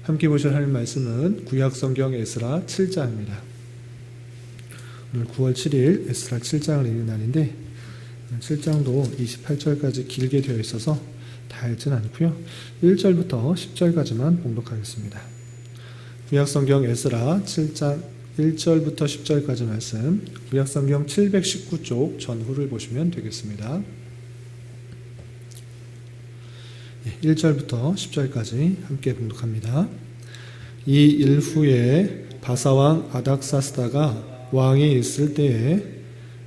함께 보실 하나님 말씀은 구약성경 에스라 7장입니다. 오늘 9월 7일 에스라 7장을 읽는 날인데 7장도 28절까지 길게 되어 있어서 다 읽지는 않고요. 1절부터 10절까지만 봉독하겠습니다. 구약성경 에스라 7장 1절부터 10절까지 말씀, 구약성경 719쪽 전후를 보시면 되겠습니다. 1절부터 10절까지 함께 봉독합니다. 이 일 후에 바사왕 아닥사스다가 왕이 있을 때에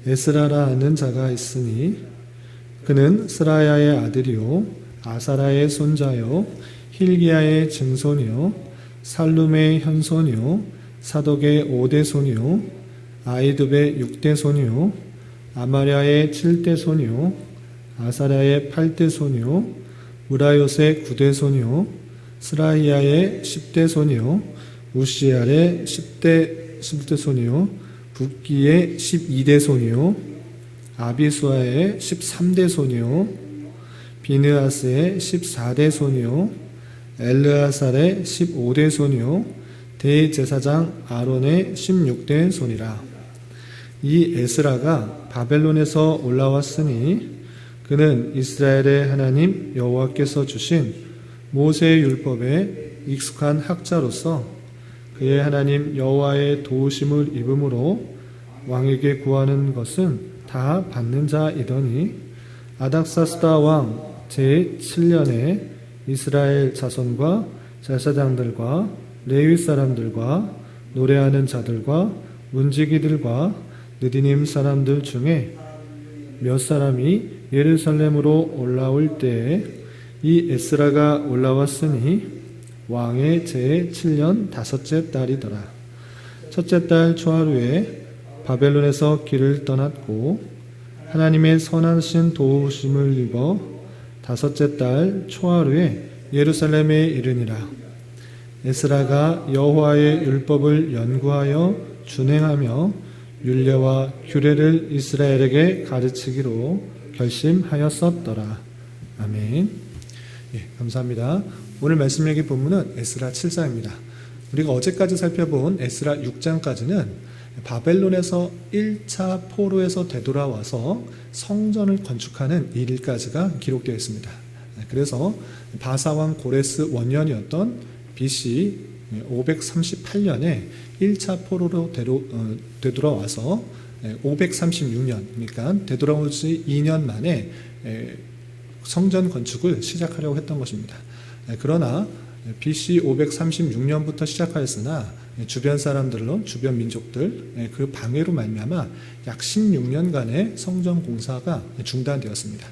에스라라 하는 자가 있으니 그는 스라야의 아들이요 아사라의 손자요 힐기야의 증손이요 살룸의 현손이요 사독의 5대 손이요 아이둡의 6대 손이요 아마랴의 7대 손이요 아사랴의 8대 손이요 무라요의 9대 손이요 스라히야의 10대 손이요 우시알의 10대 손이요 붓기의 12대 손이요 아비수아의 13대 손이요 비느하스의 14대 손이요 엘르아살의 15대 손이요 대제사장 아론의 16대 손이라. 이 에스라가 바벨론에서 올라왔으니 그는 이스라엘의 하나님 여호와께서 주신 모세의 율법에 익숙한 학자로서 그의 하나님 여호와의 도우심을 입음으로 왕에게 구하는 것은 다 받는 자이더니 아닥사스다 왕 제7년에 이스라엘 자손과 제사장들과 레위 사람들과 노래하는 자들과 문지기들과 느디님 사람들 중에 몇 사람이 예루살렘으로 올라올 때에 이 에스라가 올라왔으니 왕의 제7년 5째 달이더라. 첫째 달 초하루에 바벨론에서 길을 떠났고 하나님의 선하신 도우심을 입어 5째 달 초하루에 예루살렘에 이르니라. 에스라가 여호와의 율법을 연구하여 준행하며 율례와 규례를 이스라엘에게 가르치기로 결심하였었더라. 아멘. 감사합니다. 오늘 말씀 읽기 본문은 에스라 7장입니다. 우리가 어제까지 살펴본 에스라 6장까지는 바벨론에서 1차 포로에서 되돌아와서 성전을 건축하는 일까지가 기록되어 있습니다. 그래서 바사왕 고레스 원년이었던 BC 538년에 1차 포로로 되돌아와서 536년, 그러니까 되돌아오지 2년 만에 성전 건축을 시작하려고 했던 것입니다. 그러나 BC 536년부터 시작하였으나 주변 사람들로 주변 민족들 그 방해로 말미암아 약 16년간의 성전 공사가 중단되었습니다.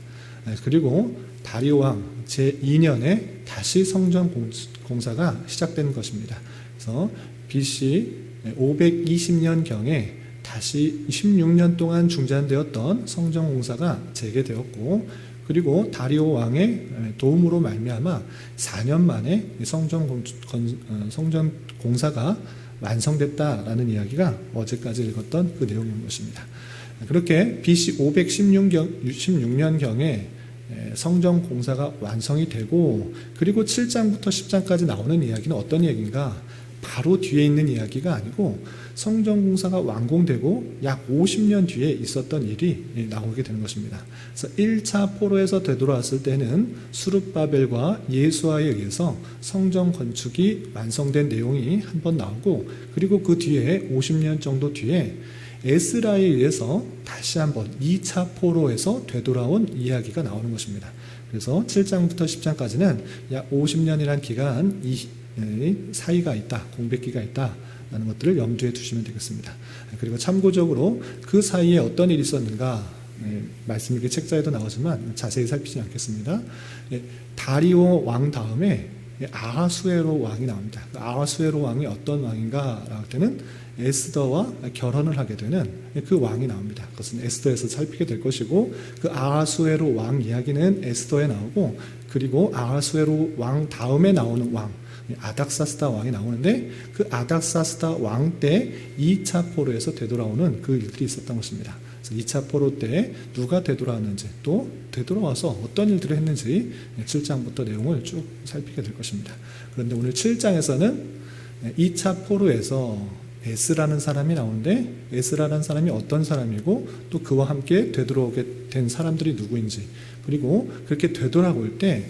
그리고 다리오 왕 제2년에 다시 성전 공사가 시작된 것입니다. 그래서 BC 520년경에 다시 16년 동안 중단되었던 성전 공사가 재개되었고, 그리고 다리오 왕의 도움으로 말미암아 4년 만에 성전 공사가 완성됐다라는 이야기가 어제까지 읽었던 그 내용인 것입니다. 그렇게 BC 516년경에 성전 공사가 완성이 되고, 그리고 7장부터 10장까지 나오는 이야기는 어떤 이야기인가? 바로 뒤에 있는 이야기가 아니고 성전 공사가 완공되고 약 50년 뒤에 있었던 일이 나오게 되는 것입니다. 그래서 1차 포로에서 되돌아왔을 때는 수룹바벨과 예수아에 의해서 성전 건축이 완성된 내용이 한 번 나오고, 그리고 그 뒤에 50년 정도 뒤에 에스라에 의해서 다시 한번 2차 포로에서 되돌아온 이야기가 나오는 것입니다. 그래서 7장부터 10장까지는 약 50년이라는 기간 사이가 있다, 공백기가 있다라는 것들을 염두에 두시면 되겠습니다. 그리고 참고적으로 그 사이에 어떤 일이 있었는가, 말씀 읽기 책자에도 나오지만 자세히 살피지 않겠습니다. 다리오 왕 다음에 아하수에로 왕이 나옵니다. 아하수에로 왕이 어떤 왕인가 할 때는 에스더와 결혼을 하게 되는 그 왕이 나옵니다. 그것은 에스더에서 살피게 될 것이고, 그 아하수에로 왕 이야기는 에스더에 나오고, 그리고 아하수에로 왕 다음에 나오는 왕 아닥사스다 왕이 나오는데, 그 아닥사스다 왕 때 2차 포로에서 되돌아오는 그 일들이 있었던 것입니다. 그래서 2차 포로 때 누가 되돌아왔는지 또 되돌아와서 어떤 일들을 했는지 7장부터 내용을 쭉 살피게 될 것입니다. 그런데 오늘 7장에서는 2차 포로에서 에스라는 사람이 나오는데 에스라라는 사람이 어떤 사람이고 또 그와 함께 되돌아오게 된 사람들이 누구인지, 그리고 그렇게 되돌아올 때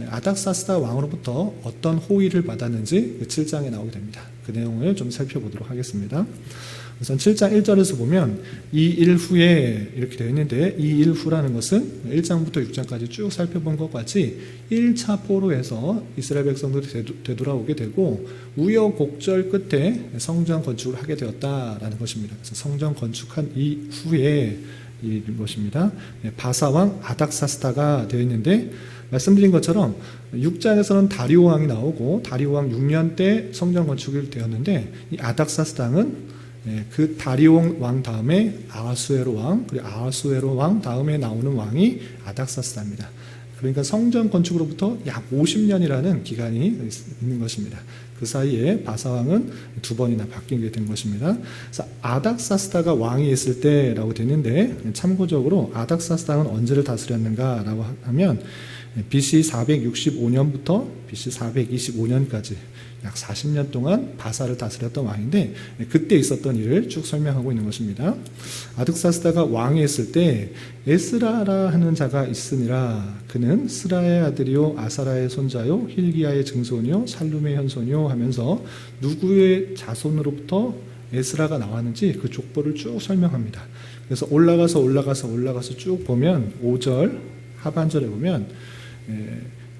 아닥사스다 왕으로부터 어떤 호의를 받았는지 7장에 나오게 됩니다. 그 내용을 좀 살펴보도록 하겠습니다. 우선 7장 1절에서 보면 이 일 후에 이렇게 되어 있는데, 이 일 후라는 것은 1장부터 6장까지 쭉 살펴본 것 같이 1차 포로에서 이스라엘 백성들이 되돌아오게 되고 우여곡절 끝에 성전 건축을 하게 되었다라는 것입니다. 그래서 성전 건축한 이후에 이 것입니다. 바사왕 아닥사스다가 되어 있는데, 말씀드린 것처럼 6장에서는 다리오 왕이 나오고 다리오 왕 6년 때 성전 건축이 되었는데, 이 아닥사스당은 그 다리오 왕 다음에 아하수에로 왕, 그리고 아하수에로 왕 다음에 나오는 왕이 아닥사스다입니다. 그러니까 성전 건축으로부터 약 50년이라는 기간이 있는 것입니다. 그 사이에 바사왕은 2번이나 바뀌게 된 것입니다. 그래서 아닥사스다가 왕이 있을 때라고 되는데, 참고적으로 아닥사스다는 언제를 다스렸는가라고 하면 BC 465년부터 BC 425년까지 약 40년 동안 바사를 다스렸던 왕인데, 그때 있었던 일을 쭉 설명하고 있는 것입니다. 아닥사스다가 왕이 있을 때 에스라라 하는 자가 있으니라. 그는 스라의 아들이요 아사라의 손자요 힐기야의 증손이요 살룸의 현손이요 하면서 누구의 자손으로부터 에스라가 나왔는지 그 족보를 쭉 설명합니다. 그래서 올라가서 쭉 보면 5절 하반절에 보면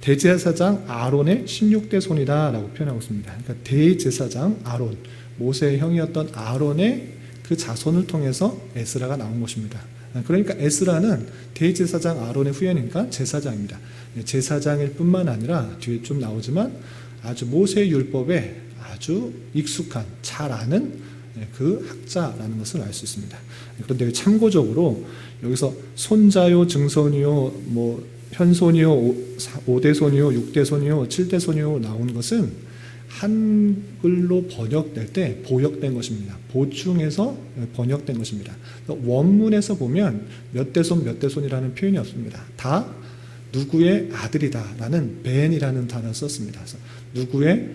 대제사장 아론의 16대 손이다 라고 표현하고 있습니다. 그러니까 대제사장 아론, 모세의 형이었던 아론의 그 자손을 통해서 에스라가 나온 것입니다. 그러니까 에스라는 대제사장 아론의 후예니까 제사장입니다. 제사장일 뿐만 아니라 뒤에 좀 나오지만 아주 모세의 율법에 아주 익숙한, 잘 아는 그 학자라는 것을 알 수 있습니다. 그런데 참고적으로 여기서 손자요, 증손이요, 현손이요, 5대손이요, 6대손이요, 7대손이요 나온 것은 한글로 번역될 때 보역된 것입니다. 보충해서 번역된 것입니다. 원문에서 보면 몇 대손 몇 대손이라는 표현이 없습니다. 다 누구의 아들이다 라는 벤이라는 단어를 썼습니다. 그래서 누구의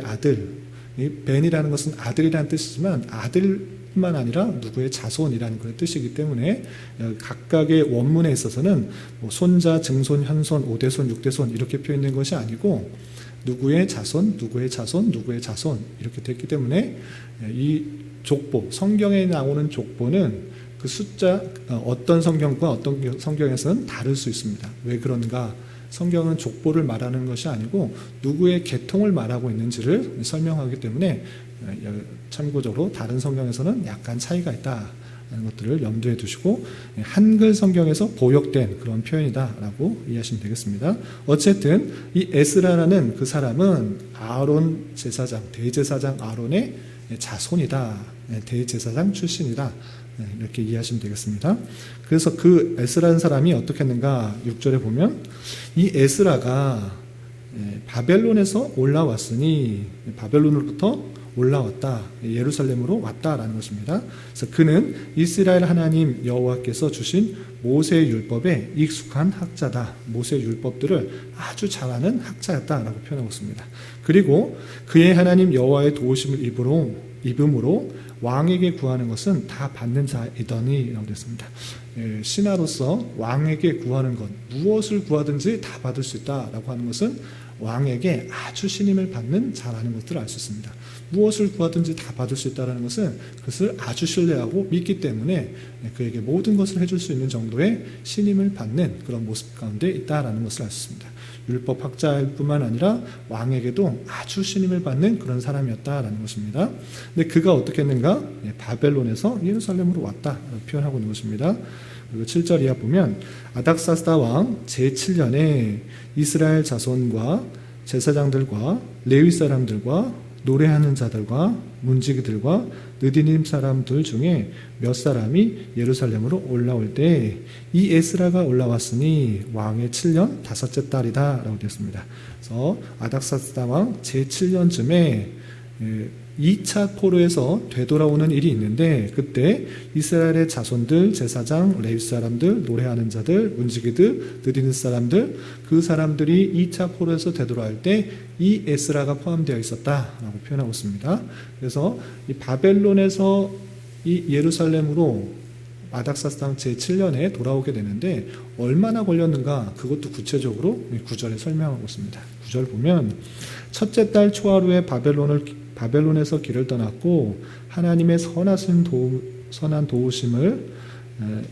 아들, 이 벤이라는 것은 아들이라는 뜻이지만 아들뿐만 아니라 누구의 자손이라는 그런 뜻이기 때문에 각각의 원문에 있어서는 손자, 증손, 현손, 5대손, 6대손 이렇게 표현된 것이 아니고 누구의 자손 이렇게 됐기 때문에 이 족보, 성경에 나오는 족보는 그 숫자, 어떤 성경과 어떤 성경에서는 다를 수 있습니다. 왜 그런가? 성경은 족보를 말하는 것이 아니고 누구의 계통을 말하고 있는지를 설명하기 때문에 참고적으로 다른 성경에서는 약간 차이가 있다는 것들을 염두에 두시고 한글 성경에서 보역된 그런 표현이다라고 이해하시면 되겠습니다. 어쨌든 이 에스라라는 그 사람은 아론 제사장, 대제사장 아론의 자손이다, 대제사장 출신이다, 이렇게 이해하시면 되겠습니다. 그래서 그 에스라는 사람이 어떻게 했는가? 6절에 보면 이 에스라가 바벨론에서 올라왔으니, 바벨론으로부터 올라왔다, 예루살렘으로 왔다라는 것입니다. 그래서 그는 이스라엘 하나님 여호와께서 주신 모세의 율법에 익숙한 학자다, 모세의 율법들을 아주 잘 아는 학자였다라고 표현하고 있습니다. 그리고 그의 하나님 여호와의 도우심을 입음으로 왕에게 구하는 것은 다 받는 자이더니 라고 됐습니다. 신하로서 왕에게 구하는 것, 무엇을 구하든지 다 받을 수 있다라고 하는 것은 왕에게 아주 신임을 받는 자라는 것들을 알 수 있습니다. 무엇을 구하든지 다 받을 수 있다는 것은 그것을 아주 신뢰하고 믿기 때문에 그에게 모든 것을 해줄 수 있는 정도의 신임을 받는 그런 모습 가운데 있다는 것을 알 수 있습니다. 율법 학자일 뿐만 아니라 왕에게도 아주 신임을 받는 그런 사람이었다라는 것입니다. 근데 그가 어떻게 했는가? 바벨론에서 예루살렘으로 왔다라고 표현하고 있는 것입니다. 그리고 7절 이하 보면 아닥사스다 왕 제7년에 이스라엘 자손과 제사장들과 레위 사람들과 노래하는 자들과 문지기들과 느디님 사람들 중에 몇 사람이 예루살렘으로 올라올 때 이 에스라가 올라왔으니 왕의 7년 5째 달이다 라고 되었습니다. 그래서 아닥사스다 왕 제7년쯤에 2차 포로에서 되돌아오는 일이 있는데, 그때 이스라엘의 자손들, 제사장, 레위 사람들, 노래하는 자들, 문지기들, 느리는 사람들, 그 사람들이 2차 포로에서 되돌아올 때 이 에스라가 포함되어 있었다라고 표현하고 있습니다. 그래서 이 바벨론에서 이 예루살렘으로 아닥사스당 제7년에 돌아오게 되는데 얼마나 걸렸는가, 그것도 구체적으로 9절에 설명하고 있습니다. 9절 보면 첫째 달 초하루에 바벨론에서 길을 떠났고 하나님의 선한 도우심을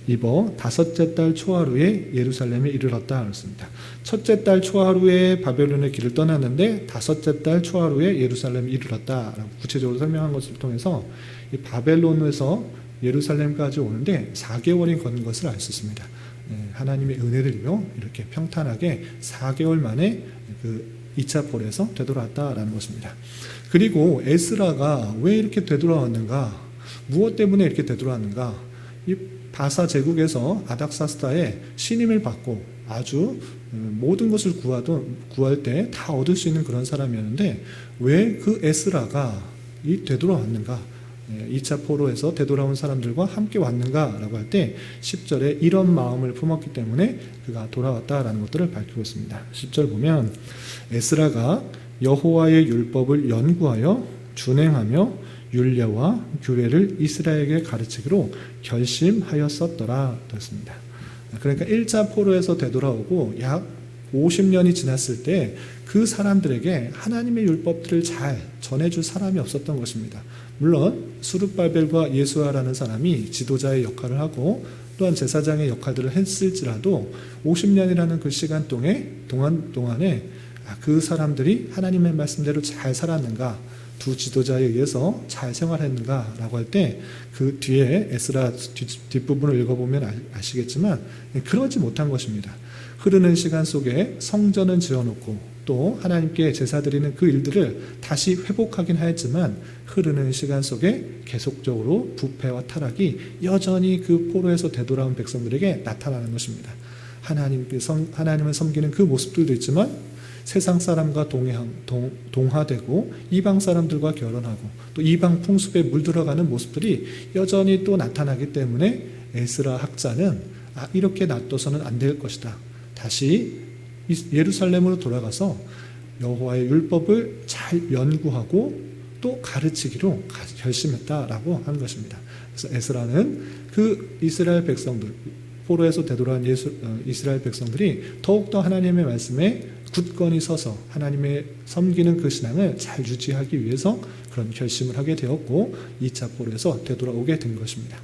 입어 다섯째 달 초하루에 예루살렘에 이르렀다 그랬습니다. 첫째 달 초하루에 바벨론의 길을 떠났는데 다섯째 달 초하루에 예루살렘에 이르렀다라고 구체적으로 설명한 것을 통해서 이 바벨론에서 예루살렘까지 오는데 4개월이 걸린 것을 알 수 있습니다. 하나님의 은혜를요 이렇게 평탄하게 4개월 만에 그 2차 포로에서 되돌아왔다라는 것입니다. 그리고 에스라가 왜 이렇게 되돌아왔는가, 무엇 때문에 이렇게 되돌아왔는가, 이 바사 제국에서 아닥사스다의 신임을 받고 아주 모든 것을 구할 때 다 얻을 수 있는 그런 사람이었는데 왜 그 에스라가 되돌아왔는가, 2차 포로에서 되돌아온 사람들과 함께 왔는가라고 할 때 10절에 이런 마음을 품었기 때문에 그가 돌아왔다라는 것들을 밝히고 있습니다. 10절 보면 에스라가 여호와의 율법을 연구하여 준행하며 율례와 규례를 이스라엘에게 가르치기로 결심하였었더라 그랬습니다. 그러니까 1차 포로에서 되돌아오고 약 50년이 지났을 때 그 사람들에게 하나님의 율법들을 잘 전해줄 사람이 없었던 것입니다. 물론 수룹바벨과 예수아라는 사람이 지도자의 역할을 하고 또한 제사장의 역할들을 했을지라도 50년이라는 그 시간 동안에 그 사람들이 하나님의 말씀대로 잘 살았는가, 두 지도자에 의해서 잘 생활했는가 라고 할 때 그 뒤에 에스라 뒷부분을 읽어보면 아시겠지만 그러지 못한 것입니다. 흐르는 시간 속에 성전은 지어놓고 또 하나님께 제사 드리는 그 일들을 다시 회복하긴 하였지만 흐르는 시간 속에 계속적으로 부패와 타락이 여전히 그 포로에서 되돌아온 백성들에게 나타나는 것입니다. 하나님을 섬기는 그 모습들도 있지만 세상 사람과 동화되고 이방 사람들과 결혼하고 또 이방 풍습에 물들어가는 모습들이 여전히 또 나타나기 때문에 에스라 학자는 이렇게 놔둬서는 안 될 것이다. 다시 예루살렘으로 돌아가서 여호와의 율법을 잘 연구하고 또 가르치기로 결심했다라고 하는 것입니다. 그래서 에스라는 그 이스라엘 백성들, 포로에서 되돌아온 이스라엘 백성들이 더욱더 하나님의 말씀에 굳건히 서서 하나님의 섬기는 그 신앙을 잘 유지하기 위해서 그런 결심을 하게 되었고 2차 포로에서 되돌아오게 된 것입니다.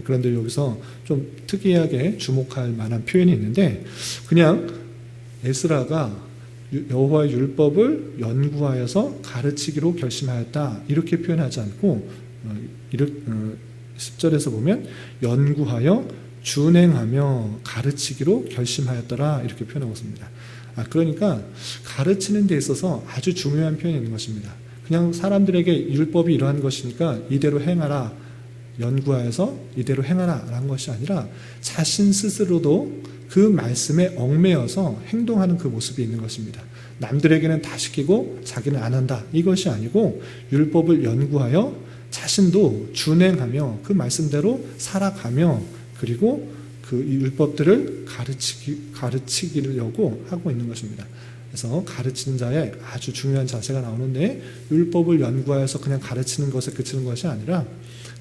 그런데 여기서 좀 특이하게 주목할 만한 표현이 있는데, 그냥 에스라가 여호와의 율법을 연구하여서 가르치기로 결심하였다 이렇게 표현하지 않고 10절에서 보면 연구하여 준행하며 가르치기로 결심하였더라 이렇게 표현하고 있습니다. 그러니까 가르치는 데 있어서 아주 중요한 표현이 있는 것입니다. 그냥 사람들에게 율법이 이러한 것이니까 이대로 행하라, 연구하여서 이대로 행하라 라는 것이 아니라 자신 스스로도 그 말씀에 얽매여서 행동하는 그 모습이 있는 것입니다. 남들에게는 다 시키고 자기는 안 한다 이것이 아니고 율법을 연구하여 자신도 준행하며 그 말씀대로 살아가며 그리고 그 율법들을 가르치려고 하고 있는 것입니다. 그래서 가르치는 자의 아주 중요한 자세가 나오는데 율법을 연구하여서 그냥 가르치는 것에 그치는 것이 아니라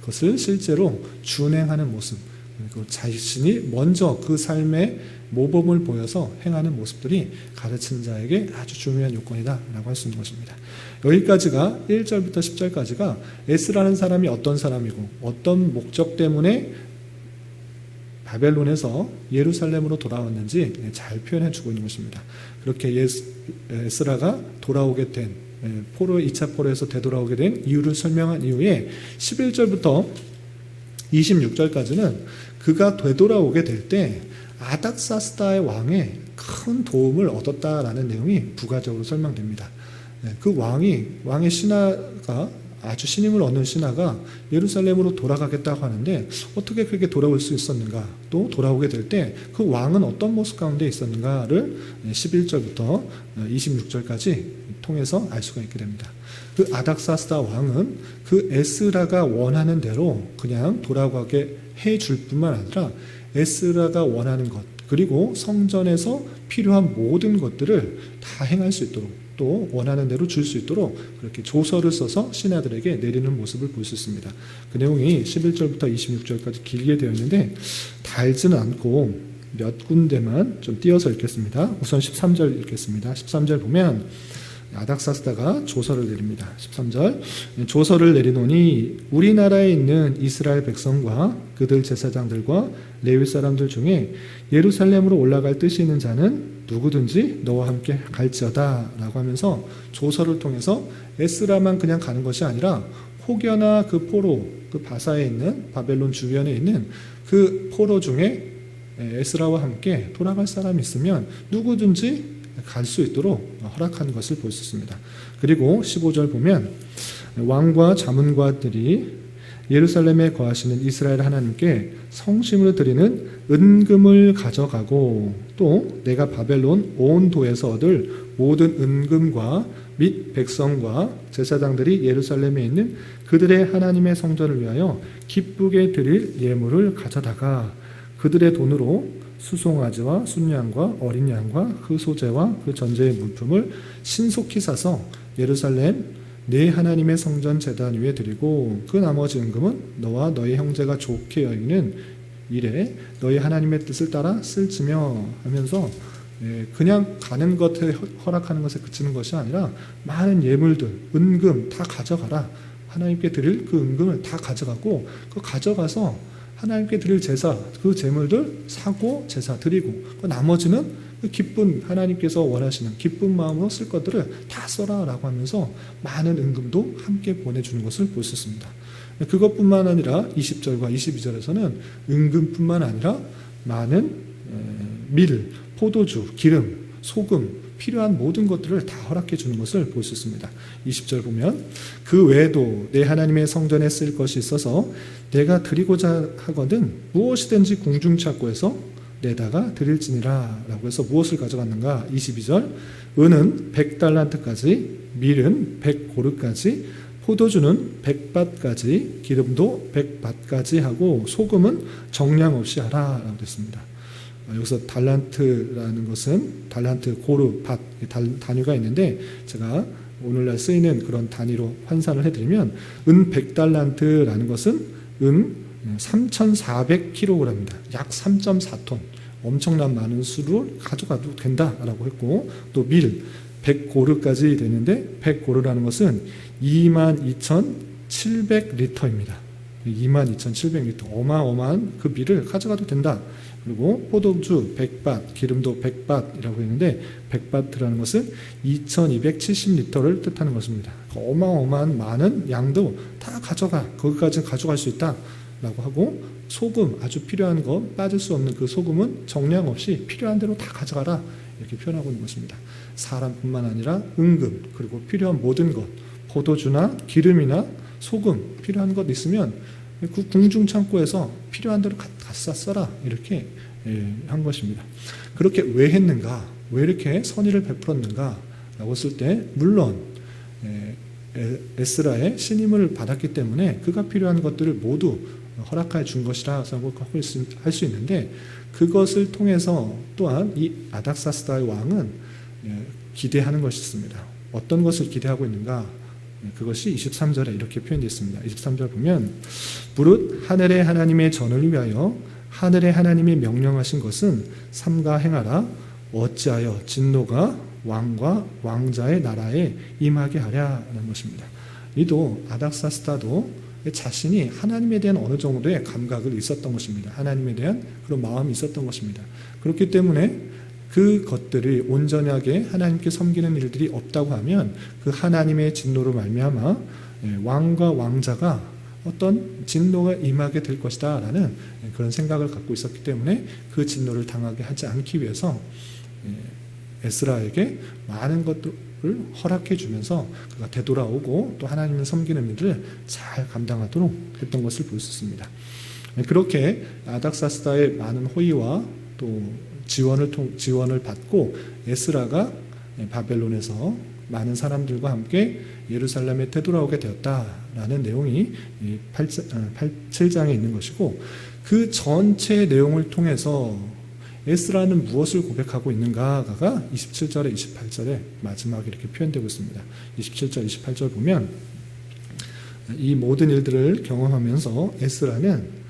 그것을 실제로 준행하는 모습, 그리고 자신이 먼저 그 삶의 모범을 보여서 행하는 모습들이 가르치는 자에게 아주 중요한 요건이다라고 할 수 있는 것입니다. 여기까지가 1절부터 10절까지가 에스라는 사람이 어떤 사람이고 어떤 목적 때문에 바벨론에서 예루살렘으로 돌아왔는지 잘 표현해 주고 있는 것입니다. 그렇게 에스라가 돌아오게 된 2차 포로에서 되돌아오게 된 이유를 설명한 이후에 11절부터 26절까지는 그가 되돌아오게 될 때 아닥사스다의 왕의 큰 도움을 얻었다라는 내용이 부가적으로 설명됩니다. 그 왕의 신하가 아주 신임을 얻는 신하가 예루살렘으로 돌아가겠다고 하는데 어떻게 그렇게 돌아올 수 있었는가, 또 돌아오게 될 때 그 왕은 어떤 모습 가운데 있었는가를 11절부터 26절까지 통해서 알 수가 있게 됩니다. 그 아닥사스다 왕은 그 에스라가 원하는 대로 그냥 돌아가게 해줄 뿐만 아니라 에스라가 원하는 것, 그리고 성전에서 필요한 모든 것들을 다 행할 수 있도록, 또 원하는 대로 줄 수 있도록 그렇게 조서를 써서 신하들에게 내리는 모습을 볼 수 있습니다. 그 내용이 11절부터 26절까지 길게 되어 있는데 다 읽지는 않고 몇 군데만 좀 띄어서 읽겠습니다. 우선 13절 읽겠습니다. 13절 보면 아닥사스다가 조서를 내립니다. 13절, 조서를 내리노니 우리나라에 있는 이스라엘 백성과 그들 제사장들과 레위 사람들 중에 예루살렘으로 올라갈 뜻이 있는 자는 누구든지 너와 함께 갈지어다 라고 하면서 조서를 통해서 에스라만 그냥 가는 것이 아니라 혹여나 그 포로, 그 바사에 있는 바벨론 주변에 있는 그 포로 중에 에스라와 함께 돌아갈 사람이 있으면 누구든지 갈 수 있도록 허락한 것을 볼 수 있습니다. 그리고 15절 보면 왕과 자문관들이 예루살렘에 거하시는 이스라엘 하나님께 성심으로 드리는 은금을 가져가고 또 내가 바벨론 온 도에서 얻을 모든 은금과 및 백성과 제사장들이 예루살렘에 있는 그들의 하나님의 성전을 위하여 기쁘게 드릴 예물을 가져다가 그들의 돈으로 수송아지와 순양과 어린 양과 그 소재와 그 전제의 물품을 신속히 사서 예루살렘 내 하나님의 성전 제단 위에 드리고 그 나머지 은금은 너와 너의 형제가 좋게 여기는 일에 너희 하나님의 뜻을 따라 쓸지며 하면서 그냥 가는 것에 허락하는 것에 그치는 것이 아니라 많은 예물들, 은금 다 가져가라. 하나님께 드릴 그 은금을 다 가져가고 그 가져가서 하나님께 드릴 제사, 그 제물들 사고 제사 드리고 그 나머지는 그 기쁜 하나님께서 원하시는 기쁜 마음으로 쓸 것들을 다 써라 라고 하면서 많은 은금도 함께 보내주는 것을 볼 수 있습니다. 그것뿐만 아니라 20절과 22절에서는 은금뿐만 아니라 많은 밀, 포도주, 기름, 소금 필요한 모든 것들을 다 허락해 주는 것을 볼 수 있습니다. 20절 보면 그 외에도 내 하나님의 성전에 쓸 것이 있어서 내가 드리고자 하거든 무엇이든지 궁중창고에서 내다가 드릴지니라 라고 해서 무엇을 가져갔는가? 22절 은은 100달란트까지, 밀은 100고르까지, 포도주는 100밭까지, 기름도 100밭까지 하고 소금은 정량 없이 하라 라고 됐습니다. 여기서 달란트라는 것은 달란트, 고르, 밭 단위가 있는데 제가 오늘날 쓰이는 그런 단위로 환산을 해드리면 은 100달란트라는 것은 은 3,400kg입니다. 약 3.4톤 엄청난 많은 수를 가져가도 된다라고 했고 또 밀 100고르까지 되는데 100고르라는 것은 22,700리터입니다. 22,700리터 어마어마한 그 밀을 가져가도 된다. 그리고 포도주 100밭, 기름도 100밭이라고 했는데 100밭이라는 것은 2270리터를 뜻하는 것입니다. 어마어마한 많은 양도 다 가져가, 거기까지 가져갈 수 있다 라고 하고 소금, 아주 필요한 거 빠질 수 없는 그 소금은 정량 없이 필요한 대로 다 가져가라 이렇게 표현하고 있는 것입니다. 사람뿐만 아니라 은금, 그리고 필요한 모든 것, 포도주나 기름이나 소금 필요한 것 있으면 그 궁중창고에서 필요한 대로 갖다 써라 이렇게 한 것입니다. 그렇게 왜 했는가? 왜 이렇게 선의를 베풀었는가? 라고 했을 때 물론 에스라의 신임을 받았기 때문에 그가 필요한 것들을 모두 허락해 준 것이라 할 수 있는데 그것을 통해서 또한 이 아닥사스다의 왕은 기대하는 것이 있습니다. 어떤 것을 기대하고 있는가? 그것이 23절에 이렇게 표현되어 있습니다. 23절 보면 무릇 하늘의 하나님의 전을 위하여 하늘의 하나님이 명령하신 것은 삼가 행하라. 어찌하여 진노가 왕과 왕자의 나라에 임하게 하랴라는 것입니다. 이도 아닥사스다도 자신이 하나님에 대한 어느 정도의 감각을 있었던 것입니다. 하나님에 대한 그런 마음이 있었던 것입니다. 그렇기 때문에 그 것들이 온전하게 하나님께 섬기는 일들이 없다고 하면 그 하나님의 진노로 말미암아 왕과 왕자가 어떤 진노가 임하게 될 것이다 라는 그런 생각을 갖고 있었기 때문에 그 진노를 당하게 하지 않기 위해서 에스라에게 많은 것들을 허락해 주면서 그가 되돌아오고 또 하나님을 섬기는 일을 잘 감당하도록 했던 것을 볼 수 있습니다. 그렇게 아닥사스다의 많은 호의와 또 지원을 받고 에스라가 바벨론에서 많은 사람들과 함께 예루살렘에 되돌아오게 되었다라는 내용이 7장에 있는 것이고, 그 전체 내용을 통해서 에스라는 무엇을 고백하고 있는가가 27절에 28절에 마지막에 이렇게 표현되고 있습니다. 27절 28절 보면 이 모든 일들을 경험하면서 에스라는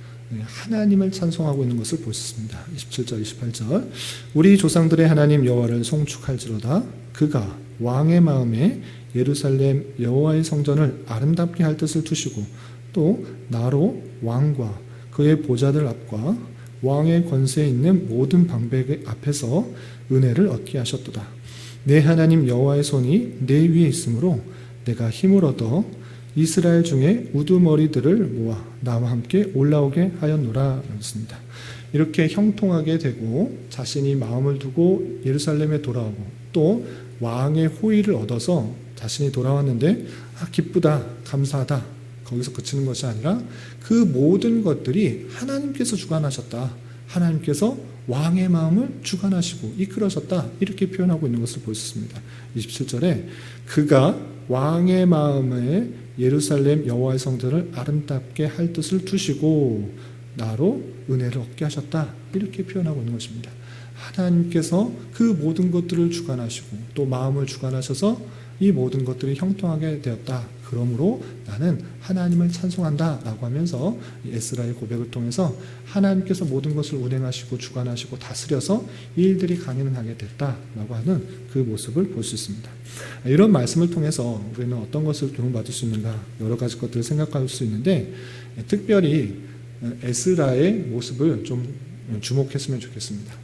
하나님을 찬송하고 있는 것을 볼 수 있습니다. 27절 28절 우리 조상들의 하나님 여호와를 송축할지로다. 그가 왕의 마음에 예루살렘 여호와의 성전을 아름답게 할 뜻을 두시고 또 나로 왕과 그의 보좌들 앞과 왕의 권세에 있는 모든 방백 앞에서 은혜를 얻게 하셨도다. 내 하나님 여호와의 손이 내 위에 있으므로 내가 힘을 얻어 이스라엘 중에 우두머리들을 모아 나와 함께 올라오게 하였노라. 했습니다. 이렇게 형통하게 되고 자신이 마음을 두고 예루살렘에 돌아오고 또 왕의 호의를 얻어서 자신이 돌아왔는데 기쁘다, 감사하다, 거기서 그치는 것이 아니라 그 모든 것들이 하나님께서 주관하셨다, 하나님께서 왕의 마음을 주관하시고 이끌어셨다, 이렇게 표현하고 있는 것을 볼 수 있습니다. 27절에 그가 왕의 마음에 예루살렘 여호와의 성전을 아름답게 할 뜻을 두시고 나로 은혜를 얻게 하셨다, 이렇게 표현하고 있는 것입니다. 하나님께서 그 모든 것들을 주관하시고 또 마음을 주관하셔서 이 모든 것들이 형통하게 되었다. 그러므로 나는 하나님을 찬송한다 라고 하면서 에스라의 고백을 통해서 하나님께서 모든 것을 운행하시고 주관하시고 다스려서 이 일들이 가능하게 됐다라고 하는 그 모습을 볼 수 있습니다. 이런 말씀을 통해서 우리는 어떤 것을 교훈받을 수 있는가, 여러 가지 것들을 생각할 수 있는데 특별히 에스라의 모습을 좀 주목했으면 좋겠습니다.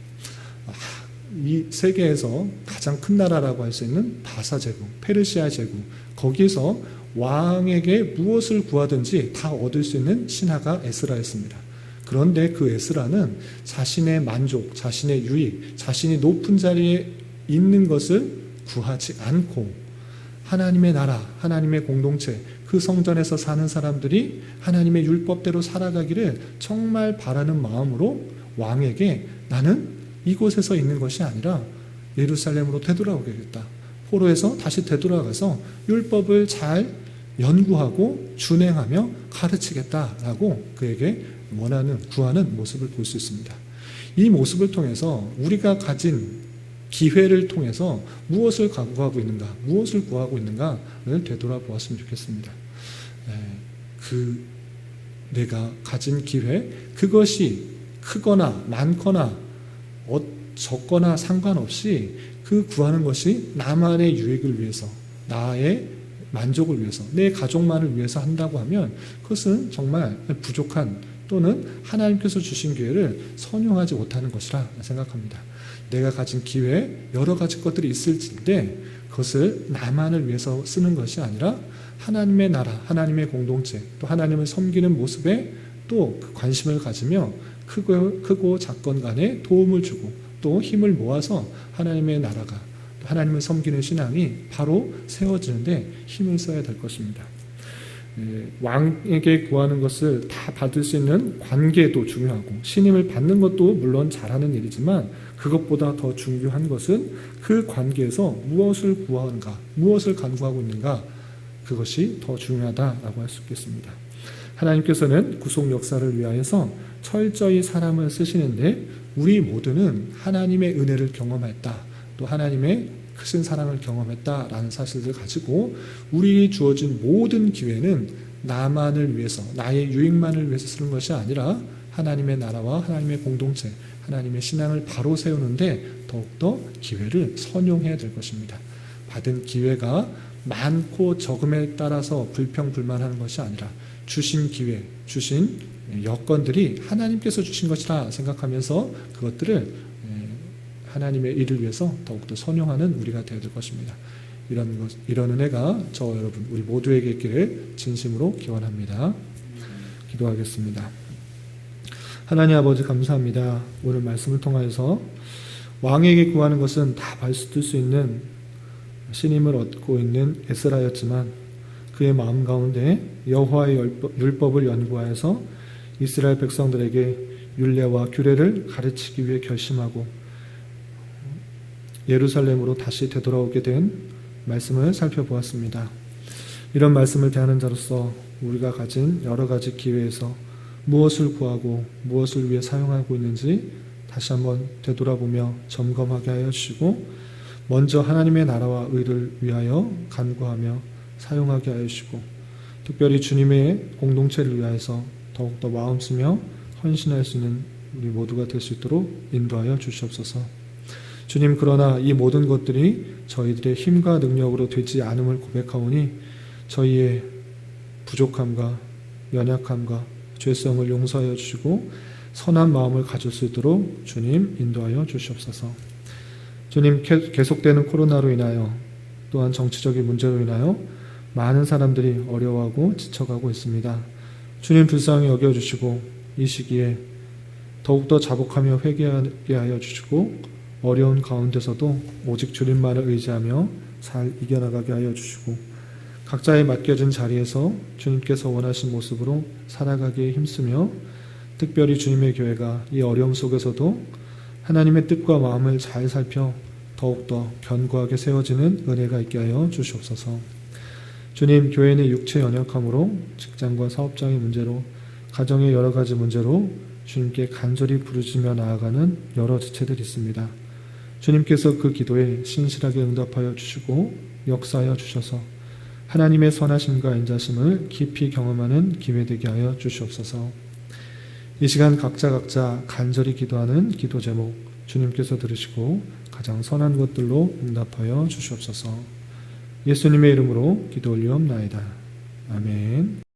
이 세계에서 가장 큰 나라라고 할 수 있는 바사 제국, 페르시아 제국, 거기에서 왕에게 무엇을 구하든지 다 얻을 수 있는 신하가 에스라였습니다. 그런데 그 에스라는 자신의 만족, 자신의 유익, 자신이 높은 자리에 있는 것을 구하지 않고 하나님의 나라, 하나님의 공동체, 그 성전에서 사는 사람들이 하나님의 율법대로 살아가기를 정말 바라는 마음으로 왕에게 나는 이곳에서 있는 것이 아니라 예루살렘으로 되돌아오겠다, 포로에서 다시 되돌아가서 율법을 잘 연구하고 준행하며 가르치겠다라고 그에게 구하는 모습을 볼 수 있습니다. 이 모습을 통해서 우리가 가진 기회를 통해서 무엇을 구하고 있는가, 무엇을 구하고 있는가를 되돌아보았으면 좋겠습니다. 내가 가진 기회, 그것이 크거나 많거나 적거나 상관없이 그 구하는 것이 나만의 유익을 위해서, 나의 만족을 위해서, 내 가족만을 위해서 한다고 하면 그것은 정말 부족한 또는 하나님께서 주신 기회를 선용하지 못하는 것이라 생각합니다. 내가 가진 기회, 여러 가지 것들이 있을진데 그것을 나만을 위해서 쓰는 것이 아니라 하나님의 나라, 하나님의 공동체, 또 하나님을 섬기는 모습에 또 관심을 가지며 크고 작건 간에 도움을 주고 또 힘을 모아서 하나님의 나라가, 하나님을 섬기는 신앙이 바로 세워지는데 힘을 써야 될 것입니다. 왕에게 구하는 것을 다 받을 수 있는 관계도 중요하고 신임을 받는 것도 물론 잘하는 일이지만 그것보다 더 중요한 것은 그 관계에서 무엇을 구하는가, 무엇을 간구하고 있는가, 그것이 더 중요하다라고 할 수 있겠습니다. 하나님께서는 구속 역사를 위하여서 철저히 사람을 쓰시는데 우리 모두는 하나님의 은혜를 경험했다, 또 하나님의 크신 사랑을 경험했다라는 사실을 가지고 우리에게 주어진 모든 기회는 나만을 위해서, 나의 유익만을 위해서 쓰는 것이 아니라 하나님의 나라와 하나님의 공동체, 하나님의 신앙을 바로 세우는데 더욱더 기회를 선용해야 될 것입니다. 받은 기회가 많고 적음에 따라서 불평불만하는 것이 아니라 주신 기회, 주신 여건들이 하나님께서 주신 것이라 생각하면서 그것들을 하나님의 일을 위해서 더욱더 선용하는 우리가 되어야 될 것입니다. 이런 은혜가 저 여러분 우리 모두에게 있기를 진심으로 기원합니다. 기도하겠습니다. 하나님 아버지 감사합니다. 오늘 말씀을 통하여서 왕에게 구하는 것은 다 받을 수 있는 신임을 얻고 있는 에스라였지만 그의 마음 가운데 여호와의 율법을 연구하여서 이스라엘 백성들에게 율례와 규례를 가르치기 위해 결심하고 예루살렘으로 다시 되돌아오게 된 말씀을 살펴보았습니다. 이런 말씀을 대하는 자로서 우리가 가진 여러 가지 기회에서 무엇을 구하고 무엇을 위해 사용하고 있는지 다시 한번 되돌아보며 점검하게 하여 주시고 먼저 하나님의 나라와 의를 위하여 간구하며 사용하게 하여 주시고 특별히 주님의 공동체를 위하여서 더욱더 마음 쓰며 헌신할 수 있는 우리 모두가 될 수 있도록 인도하여 주시옵소서. 주님, 그러나 이 모든 것들이 저희들의 힘과 능력으로 되지 않음을 고백하오니 저희의 부족함과 연약함과 죄성을 용서하여 주시고 선한 마음을 가질 수 있도록 주님 인도하여 주시옵소서. 주님, 계속되는 코로나로 인하여 또한 정치적인 문제로 인하여 많은 사람들이 어려워하고 지쳐가고 있습니다. 주님 불쌍히 여겨주시고 이 시기에 더욱더 자복하며 회개하게 하여 주시고 어려운 가운데서도 오직 주님만을 의지하며 잘 이겨나가게 하여 주시고 각자의 맡겨진 자리에서 주님께서 원하신 모습으로 살아가기에 힘쓰며 특별히 주님의 교회가 이 어려움 속에서도 하나님의 뜻과 마음을 잘 살펴 더욱더 견고하게 세워지는 은혜가 있게 하여 주시옵소서. 주님, 교회의 육체 연약함으로 직장과 사업장의 문제로 가정의 여러 가지 문제로 주님께 간절히 부르짖며 나아가는 여러 지체들이 있습니다. 주님께서 그 기도에 신실하게 응답하여 주시고 역사하여 주셔서 하나님의 선하심과 인자심을 깊이 경험하는 기회 되게 하여 주시옵소서. 이 시간 각자 간절히 기도하는 기도 제목 주님께서 들으시고 가장 선한 것들로 응답하여 주시옵소서. 예수님의 이름으로 기도 올리옵나이다. 아멘.